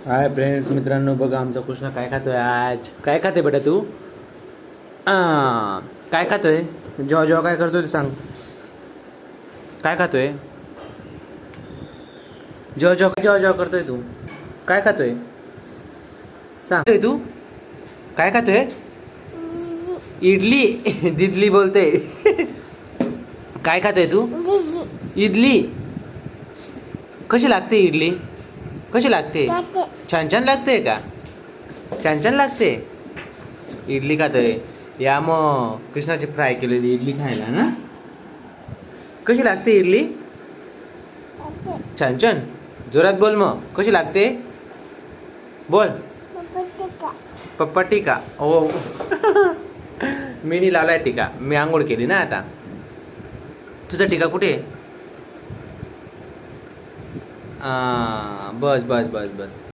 Hi friends, मित्रांनो, बघा आमचा कृष्ण काय खातोय. आज काय खाते बेटा तू? काय खातोय? जेव्हा जेव्हा काय करतोय ते सांग. काय खातोय? जेव्हा जेव्हा करतोय तू काय खातोय सांगतोय तू? काय खातोय? इडली. दिदली बोलते. काय खातोय तू? इडली. कशी लागते इडली? कशी लागते? छान छान लागते का? छान छान लागते. इडली खातोय. या मग कृष्णाची फ्राय केलेली इडली खायला ना. कशी लागते इडली? छान छान. जोरात बोल मग. कशी लागते? बोल. पप्पा टीका. हो. मी लावलाय टीका. मी आंघोळ केली ना आता. तुझा टीका कुठे आहे? बस बस बस बस.